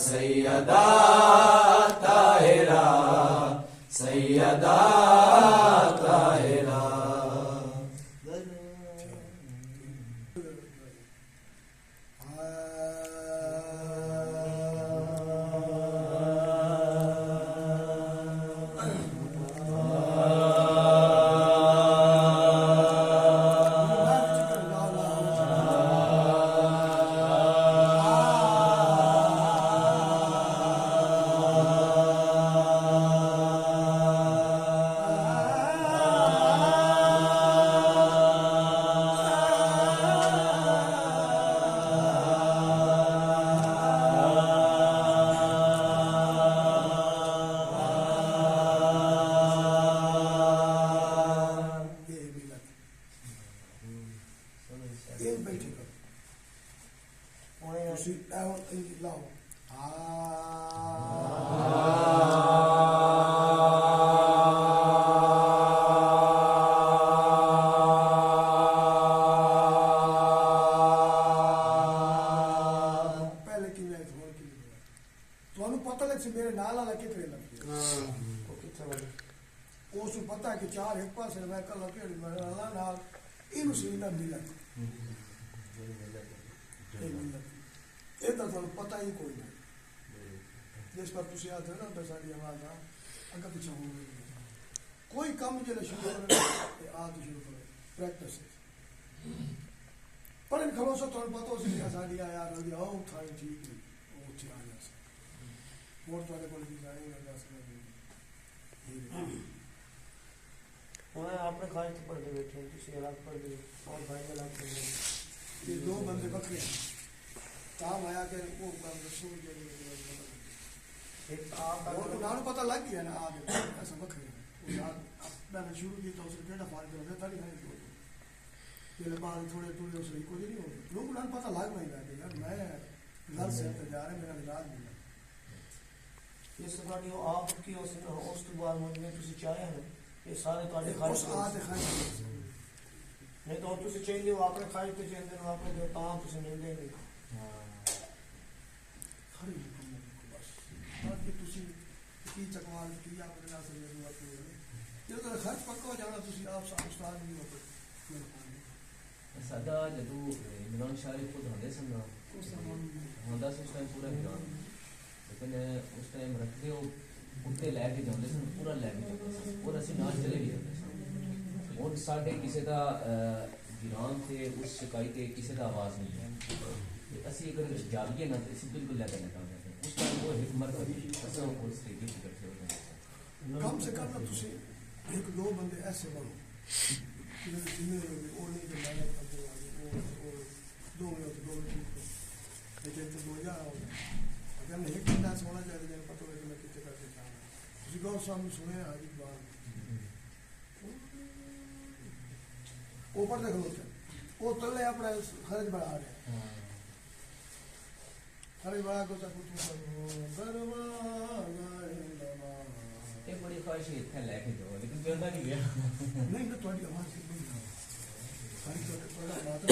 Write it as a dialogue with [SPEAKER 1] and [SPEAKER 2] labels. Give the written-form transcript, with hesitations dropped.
[SPEAKER 1] सैयदा ताहिरा सैयदा ताहिरा।
[SPEAKER 2] मेरे नाल वाला कितने लगे उस पता कि चार एक पास मैं कल केड़ी मैं अल्लाह नाल इनु सी ना मिलन ये तो पता ही कोई नहीं जिस पर तुसी आते ना तो सारी आवाज अगर पीछे हो कोई काम जो शुरू करो आज शुरू करो प्रैक्टिस पर इन खबरों से तो पता हो सी सारी यार अभी आओ थाई ठीक है वो ठीक आ जाए और तो को भी जाएंगे दस
[SPEAKER 3] मैं आपने खाने तो पढ़ बैठे किसी अलग पढ़ गए और भाई अलग पढ़ गए
[SPEAKER 2] ये दो बंदे बकरे काम आया के वो रसूल के
[SPEAKER 3] एक आप
[SPEAKER 2] और उन्हें पता लग गया ना आगे ऐसा बकरे वो यार मैंने शुरू की तो उसने केड़ा फाड़ दिया था नहीं है ये बाल थोड़े थोड़े उसने कोई नहीं हो लोग उन्हें पता लग नहीं रहा यार मैं घर से जा रहे मेरा इलाज नहीं
[SPEAKER 3] ਇਸ ਤੁਹਾਡੀ ਉਹ ਆਪ ਕੀ ਉਸ ਤੋਂ ਬਾਅਦ ਮੁੰਡੇ ਤੁਸੀਂ ਚਾਹੇ ਹੋ ਇਹ ਸਾਰੇ ਤੁਹਾਡੇ ਖਾਣੇ
[SPEAKER 2] ਉਸ ਆ ਦੇ ਖਾਣੇ
[SPEAKER 3] ਨਹੀਂ ਤਾਂ ਤੁਸੀਂ ਚਾਹੀਦੇ ਹੋ ਆਪਣੇ ਖਾਣੇ ਤੇ ਜਾਂਦੇ ਹੋ ਆਪਣੇ ਜੋ ਤਾਂ ਤੁਸੀਂ ਨਹੀਂ ਦੇਂਗੇ
[SPEAKER 2] ਖਰੀ ਬਸ ਬਾਕੀ ਤੁਸੀਂ ਕੀ ਚਕਵਾਲ ਕੀ ਆਪਣੇ ਨਾਲ ਸਰੀਰ ਨੂੰ ਆਪਣੀ ਜਦੋਂ ਖਰਚ ਪੱਕਾ ਹੋ ਜਾਣਾ ਤੁਸੀਂ ਆਪ ਉਸਤਾਦ ਨਹੀਂ ਹੋ
[SPEAKER 1] ਸਾਡਾ ਜਦੋਂ ਇਮਰਾਨ ਸ਼ਾਹ ਖੁਦ ਹੁੰਦੇ ਸਨ ਹੁੰਦਾ ਸੀ ਉਸ ਟਾਈਮ ਪੂਰਾ ਇਮਰਾਨ लेकिन उस टाइम रखते हो उत्ते लैके जाते सन पूरा लैके जाते सन और असं नाल चले भी जाते सन और साढ़े किसी का गिरान से उस शिकायत किसी का आवाज़ नहीं है असी अगर जागिए ना तो इसी बिल्कुल लैके निकाल जाते हैं उस टाइम वो हिकमत असं उस तरीके से इकट्ठे हो जाते हैं
[SPEAKER 2] कम से कम तुम एक दो बंदे ऐसे बनो जिम्मे वो नहीं कि मेहनत करते दो लेकिन तो 2000 हो गया हमने एक बंदा सोना चाहिए जब पता लगे मैं कितने करके चाहना उसी गौर सामने सुने आज बार ऊपर देख लो वो तले अपना खर्च बढ़ा रहे खर्च बढ़ा को सब कुछ
[SPEAKER 1] एक बड़ी ख्वाहिश है इतना लैके जाओ लेकिन करना नहीं गया
[SPEAKER 2] नहीं तो थोड़ी आवाज नहीं खर्च थोड़ा बात